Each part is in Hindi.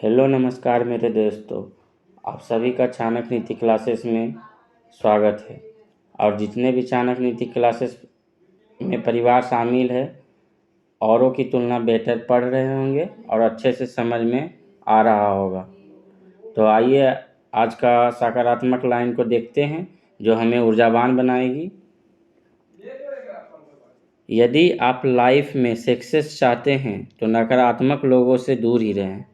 हेलो नमस्कार मेरे दोस्तों। आप सभी का चाणक्य नीति क्लासेस में स्वागत है। और जितने भी चाणक्य नीति क्लासेस में परिवार शामिल है, औरों की तुलना बेहतर पढ़ रहे होंगे और अच्छे से समझ में आ रहा होगा। तो आइए आज का सकारात्मक लाइन को देखते हैं जो हमें ऊर्जावान बनाएगी। यदि आप लाइफ में सक्सेस चाहते हैं तो नकारात्मक लोगों से दूर ही रहें।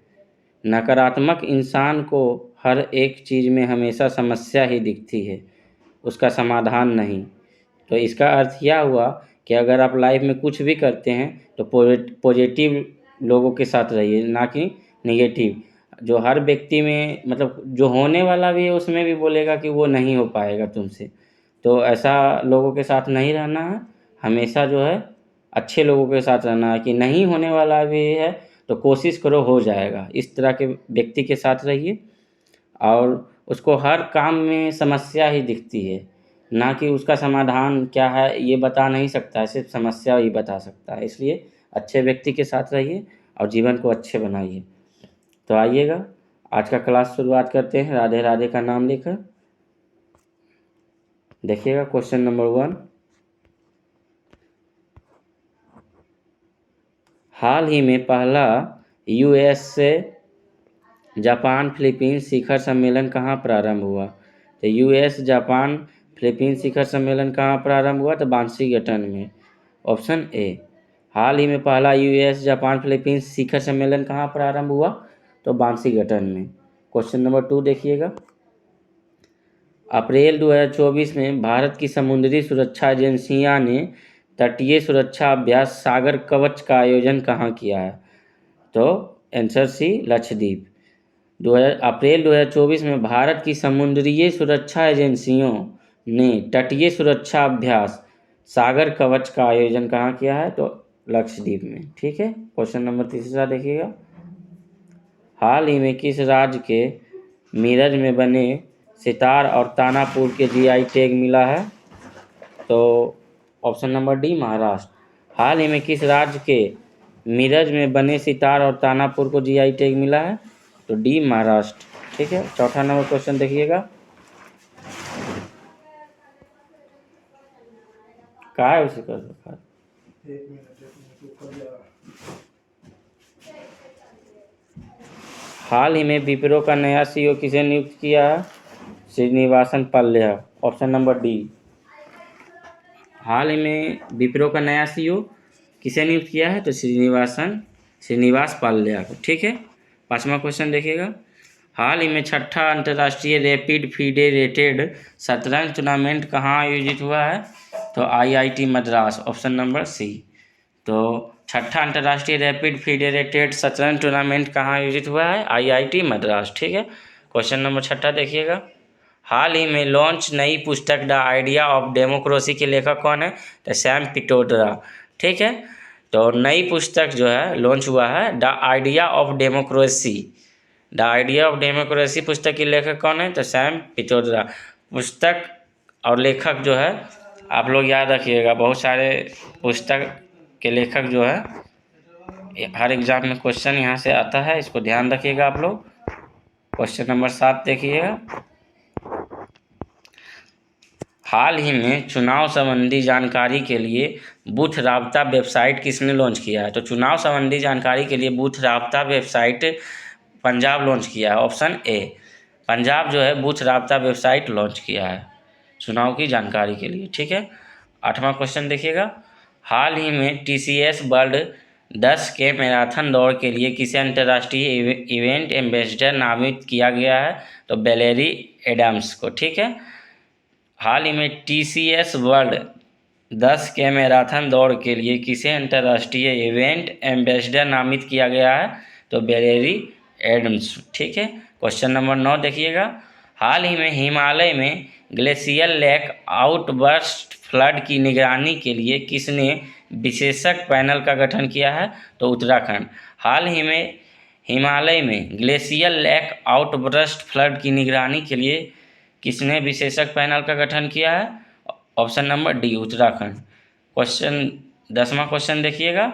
नकारात्मक इंसान को हर एक चीज़ में हमेशा समस्या ही दिखती है, उसका समाधान नहीं। तो इसका अर्थ यह हुआ कि अगर आप लाइफ में कुछ भी करते हैं तो पॉजिटिव लोगों के साथ रहिए, ना कि नेगेटिव। जो हर व्यक्ति में मतलब जो होने वाला भी है उसमें भी बोलेगा कि वो नहीं हो पाएगा तुमसे। तो ऐसा लोगों के साथ नहीं रहना है। हमेशा जो है अच्छे लोगों के साथ रहना है कि नहीं होने वाला भी है तो कोशिश करो हो जाएगा। इस तरह के व्यक्ति के साथ रहिए और उसको हर काम में समस्या ही दिखती है, ना कि उसका समाधान क्या है ये बता नहीं सकता है, सिर्फ समस्या ही बता सकता है। इसलिए अच्छे व्यक्ति के साथ रहिए और जीवन को अच्छे बनाइए। तो आइएगा आज का क्लास शुरुआत करते हैं राधे राधे का नाम लेकर। देखिएगा क्वेश्चन नंबर 1। हाल ही में पहला यूएस से जापान फिलीपींस शिखर सम्मेलन कहाँ प्रारंभ हुआ? तो यूएस जापान फिलीपींस शिखर सम्मेलन कहाँ प्रारंभ हुआ? तो वाशिंगटन में। Option A. हाल ही में पहला यूएस जापान फिलीपींस शिखर सम्मेलन कहाँ प्रारंभ हुआ? तो वाशिंगटन में। क्वेश्चन नंबर 2 देखिएगा। अप्रैल 2024 में भारत की समुद्री सुरक्षा एजेंसियां ने तटीय सुरक्षा अभ्यास सागर कवच का आयोजन कहाँ किया है? तो आंसर सी लक्षद्वीप। अप्रैल 2024 में भारत की समुद्री सुरक्षा एजेंसियों ने तटीय सुरक्षा अभ्यास सागर कवच का आयोजन कहाँ किया है? तो लक्षद्वीप में। ठीक है। क्वेश्चन नंबर 3 देखिएगा। हाल ही में किस राज्य के मीरज में बने सितार और तानापुर के जीआई टैग मिला है? तो ऑप्शन नंबर डी महाराष्ट्र। हाल ही में किस राज्य के मीरज में बने सितार और तानापुर को जीआई टैग मिला है? तो डी महाराष्ट्र। ठीक है। चौथा नंबर क्वेश्चन देखिएगा। क्या है उसे कर रखा है? हाल ही में विप्रो का नया सीईओ किसे नियुक्त किया है? Srinivasan Palya. Option number D. हाल ही में विप्रो का नया सीईओ किसे नियुक्त किया है? तो श्रीनिवास पाल्या को। ठीक है। 5वां क्वेश्चन देखिएगा। हाल ही में छठा अंतर्राष्ट्रीय रैपिड फेडरेटेड शतरंज टूर्नामेंट कहाँ आयोजित हुआ है? तो IIT Madras. Option number C. तो छठा अंतर्राष्ट्रीय रैपिड फेडरेटेड शतरंज टूर्नामेंट कहाँ आयोजित हुआ है? आईआईटी मद्रास। ठीक है। क्वेश्चन नंबर 6 देखिएगा। हाल ही में लॉन्च नई पुस्तक द आइडिया ऑफ डेमोक्रेसी के लेखक कौन है? तो सैम पिट्रोडा। ठीक है। तो नई पुस्तक जो है लॉन्च हुआ है the idea of democracy. The idea of democracy पुस्तक के लेखक कौन है? तो सैम पिट्रोडा। पुस्तक और लेखक जो है आप लोग याद रखिएगा, बहुत सारे पुस्तक के लेखक जो है हर एग्जाम में क्वेश्चन यहाँ से आता है, इसको ध्यान रखिएगा आप लोग। क्वेश्चन नंबर 7 देखिएगा। हाल ही में चुनाव संबंधी जानकारी के लिए बूथ राबता वेबसाइट किसने लॉन्च किया है? तो चुनाव संबंधी जानकारी के लिए बूथ राबता वेबसाइट पंजाब लॉन्च किया है। Option A. पंजाब जो है बूथ राबता वेबसाइट लॉन्च किया है चुनाव की जानकारी के लिए। ठीक है। 8वां क्वेश्चन देखिएगा। हाल ही में टीसीएस वर्ल्ड 10 के मैराथन दौड़ के लिए किसे अंतर्राष्ट्रीय इवेंट एम्बेसडर नामित किया गया है? तो वैलेरी एडम्स को। ठीक है। हाल ही में टीसीएस वर्ल्ड 10 के मैराथन दौड़ के लिए किसे अंतर्राष्ट्रीय इवेंट एम्बेसडर नामित किया गया है? तो वैलेरी एडम्स। ठीक है। क्वेश्चन नंबर 9 देखिएगा। हाल ही में हिमालय में ग्लेशियल लेक आउटबर्स्ट फ्लड की निगरानी के लिए किसने विशेषज्ञ पैनल का गठन किया है? तो उत्तराखंड। हाल ही में हिमालय में ग्लेशियल लेक आउटबर्स्ट फ्लड की निगरानी के लिए किसने विशेषज्ञ पैनल का गठन किया है? Option number D Uttarakhand. 10वां क्वेश्चन देखिएगा।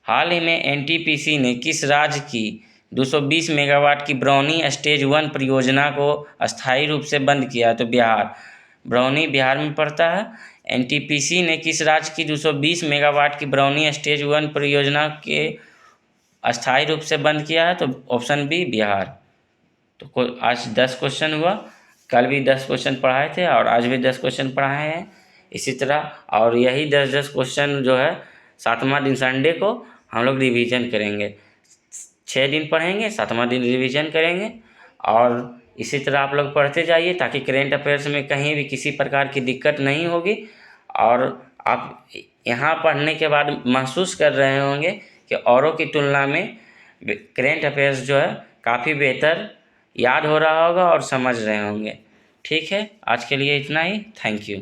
हाल ही में एनटीपीसी ने किस राज्य की 220 मेगावाट की बरौनी स्टेज 1 परियोजना को अस्थायी रूप से बंद किया है? तो बिहार। बरौनी बिहार में पड़ता है। एनटीपीसी ने किस राज्य की 220 मेगावाट की बरौनी स्टेज 1 परियोजना के अस्थायी रूप से बंद किया है? तो ऑप्शन बी बिहार। तो आज 10 क्वेश्चन हुआ, कल भी 10 क्वेश्चन पढ़ाए थे और आज भी 10 क्वेश्चन पढ़ाए हैं इसी तरह। और यही 10-10 क्वेश्चन जो है 7वां दिन संडे को हम लोग रिवीजन करेंगे। 6 दिन पढ़ेंगे, 7वां दिन रिवीजन करेंगे और इसी तरह आप लोग पढ़ते जाइए ताकि करेंट अफेयर्स में कहीं भी किसी प्रकार की दिक्कत नहीं होगी। और आप यहाँ पढ़ने के बाद महसूस कर रहे होंगे कि औरों की तुलना में करेंट अफेयर्स जो है काफ़ी बेहतर याद हो रहा होगा और समझ रहे होंगे। ठीक है, आज के लिए इतना ही। Thank you.